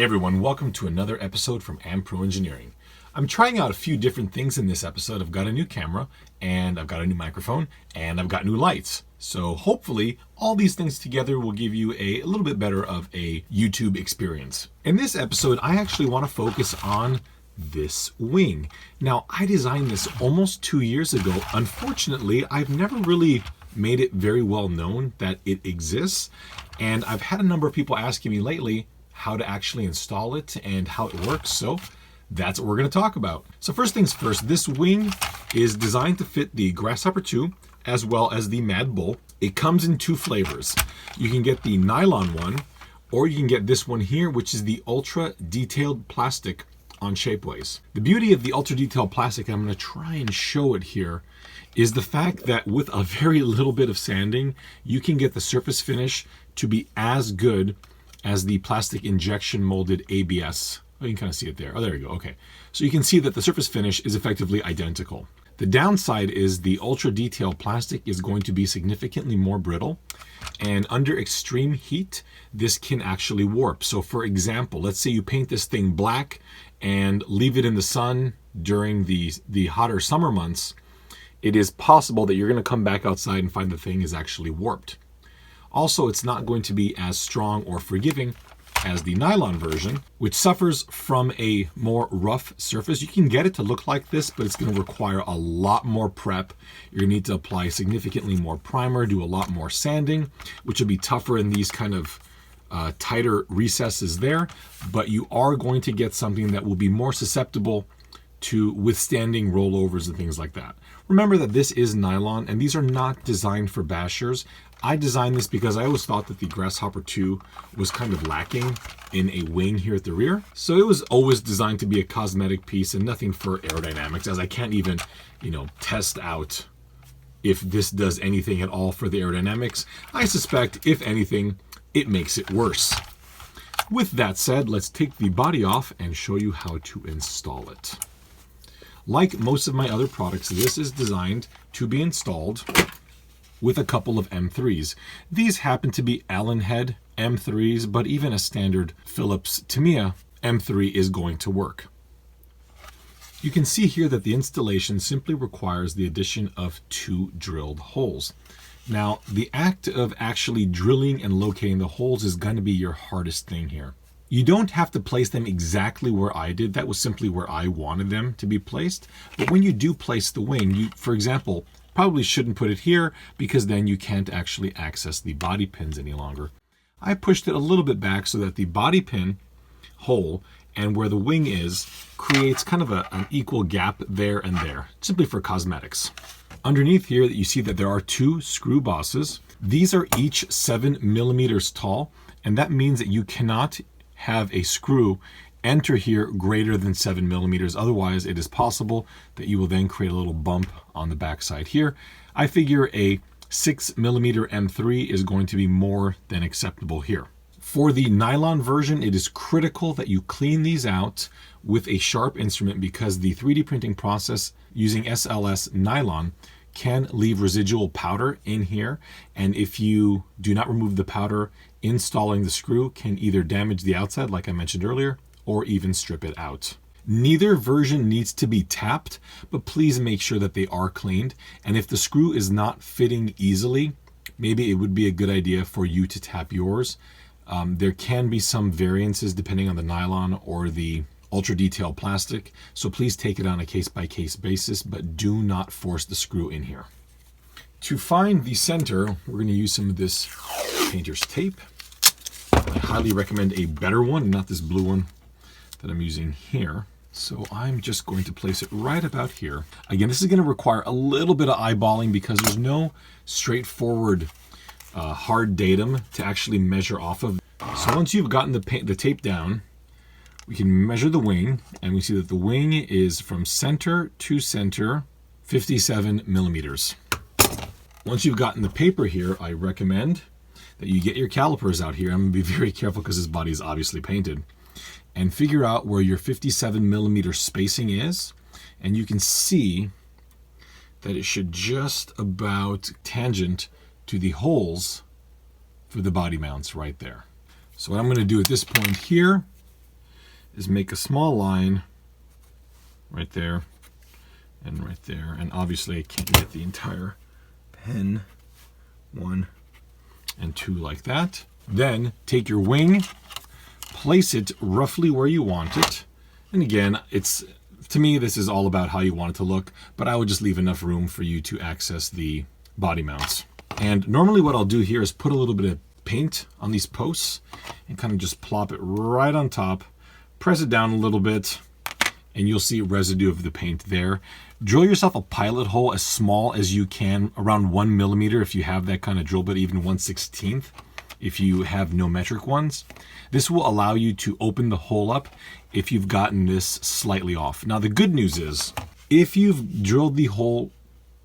Hey everyone, welcome to another episode from Pro Engineering. I'm trying out a few different things in this episode. I've got a new camera, and I've got a new microphone, and I've got new lights. So hopefully all these things together will give you a little bit better of a YouTube experience. In this episode, I actually want to focus on this wing. Now, I designed this almost 2 years ago. Unfortunately, I've never really made it very well known that it exists, and I've had a number of people asking me lately how to actually install it and how it works. So that's what we're going to talk about. So first things first, this wing is designed to fit the Grasshopper 2 as well as the Mad Bull. It comes in two flavors. You can get the nylon one, or you can get this one here, which is the ultra detailed plastic on Shapeways. The beauty of the ultra detailed plastic, I'm going to try and show it here, is the fact that with a very little bit of sanding, you can get the surface finish to be as good as the plastic injection molded ABS. Oh, you can kind of see it there. Oh, there you go. Okay. So you can see that the surface finish is effectively identical. The downside is the ultra detailed plastic is going to be significantly more brittle, and under extreme heat, this can actually warp. So for example, let's say you paint this thing black and leave it in the sun during the hotter summer months. It is possible that you're going to come back outside and find the thing is actually warped. Also, it's not going to be as strong or forgiving as the nylon version, which suffers from a more rough surface. You can get it to look like this, but it's going to require a lot more prep. You're going to need to apply significantly more primer, do a lot more sanding, which will be tougher in these kind of tighter recesses there, but you are going to get something that will be more susceptible to withstanding rollovers and things like that. Remember that this is nylon, and these are not designed for bashers. I designed this because I always thought that the Grasshopper 2 was kind of lacking in a wing here at the rear. So it was always designed to be a cosmetic piece and nothing for aerodynamics, as I can't even, test out if this does anything at all for the aerodynamics. I suspect, if anything, it makes it worse. With that said, let's take the body off and show you how to install it. Like most of my other products, this is designed to be installed with a couple of M3s. These happen to be Allen head M3s, but even a standard Phillips Tamiya M3 is going to work. You can see here that the installation simply requires the addition of 2 drilled holes. Now, the act of actually drilling and locating the holes is going to be your hardest thing here. You don't have to place them exactly where I did. That was simply where I wanted them to be placed. But when you do place the wing, you, for example, probably shouldn't put it here because then you can't actually access the body pins any longer. I pushed it a little bit back so that the body pin hole and where the wing is creates kind of an equal gap there and there, simply for cosmetics. Underneath here, you see that there are 2 screw bosses. These are each 7 millimeters tall, and that means that you cannot have a screw enter here greater than 7 millimeters. Otherwise, it is possible that you will then create a little bump on the backside here. I figure a 6 millimeter M3 is going to be more than acceptable here. For the nylon version, it is critical that you clean these out with a sharp instrument because the 3D printing process using SLS nylon can leave residual powder in here, and if you do not remove the powder, installing the screw can either damage the outside, like I mentioned earlier, or even strip it out. Neither version needs to be tapped, but please make sure that they are cleaned, and if the screw is not fitting easily, maybe it would be a good idea for you to tap yours. There can be some variances depending on the nylon or the ultra detailed plastic, so please take it on a case-by-case basis, but do not force the screw in here. To find the center, we're going to use some of this painter's tape. I highly recommend a better one, not this blue one that I'm using here. So I'm just going to place it right about here. Again, this is going to require a little bit of eyeballing because there's no straightforward hard datum to actually measure off of. So once you've gotten the tape down, we can measure the wing, and we see that the wing is from center to center 57 millimeters. Once you've gotten the paper here, I recommend that you get your calipers out here. I'm going to be very careful because this body is obviously painted, and figure out where your 57 millimeter spacing is, and you can see that it should just about tangent to the holes for the body mounts right there. So what I'm going to do at this point here is make a small line right there and right there. And obviously I can't get the entire pen. 1 and 2 like that. Then take your wing, place it roughly where you want it. And again, to me, this is all about how you want it to look, but I would just leave enough room for you to access the body mounts. And normally what I'll do here is put a little bit of paint on these posts and kind of just plop it right on top, press it down a little bit, and you'll see residue of the paint there. Drill yourself a pilot hole as small as you can, around 1 millimeter if you have that kind of drill bit, even 1/16 if you have no metric ones. This will allow you to open the hole up if you've gotten this slightly off. Now the good news is, if you've drilled the hole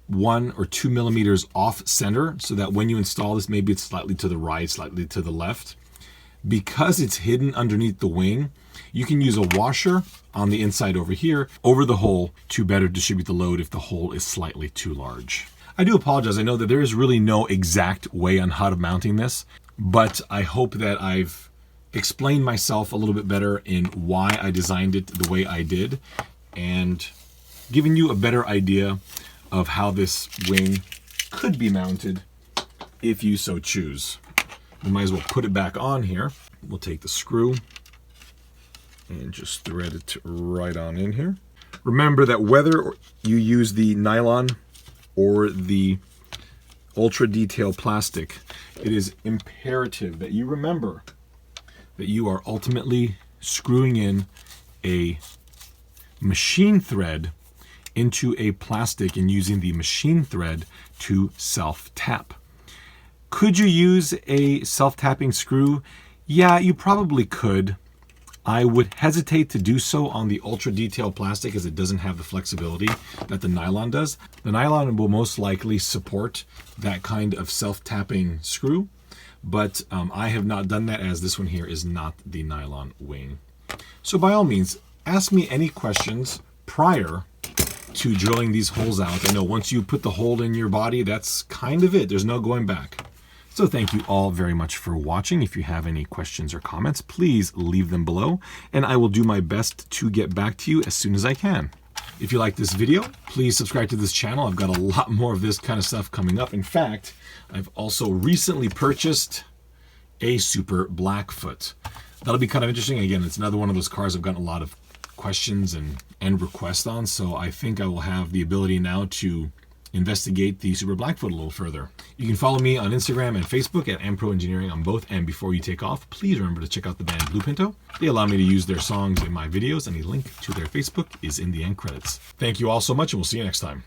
1 or 2 millimeters off center, so that when you install this, maybe it's slightly to the right, slightly to the left, because it's hidden underneath the wing, you can use a washer on the inside over here over the hole to better distribute the load if the hole is slightly too large. I do apologize. I know that there is really no exact way on how to mounting this, but I hope that I've explained myself a little bit better in why I designed it the way I did, and given you a better idea of how this wing could be mounted if you so choose. We might as well put it back on here. We'll take the screw and just thread it right on in here. Remember that whether you use the nylon or the ultra detail plastic, it is imperative that you remember that you are ultimately screwing in a machine thread into a plastic and using the machine thread to self-tap. Could you use a self-tapping screw? Yeah, you probably could. I would hesitate to do so on the ultra detail plastic as it doesn't have the flexibility that the nylon does. The nylon will most likely support that kind of self-tapping screw, but I have not done that, as this one here is not the nylon wing. So by all means, ask me any questions prior to drilling these holes out. I know once you put the hole in your body, that's kind of it. There's no going back. So thank you all very much for watching. If you have any questions or comments, please leave them below, and I will do my best to get back to you as soon as I can. If you like this video, please subscribe to this channel. I've got a lot more of this kind of stuff coming up. In fact, I've also recently purchased a Super Blackfoot. That'll be kind of interesting. Again, it's another one of those cars I've gotten a lot of questions and requests on, so I think I will have the ability now to investigate the Super Blackfoot a little further. You can follow me on Instagram and Facebook at amproengineering on both. And before you take off, please remember to check out the band Blue Pinto. They allow me to use their songs in my videos, and a link to their Facebook is in the end credits. Thank you all so much, and we'll see you next time.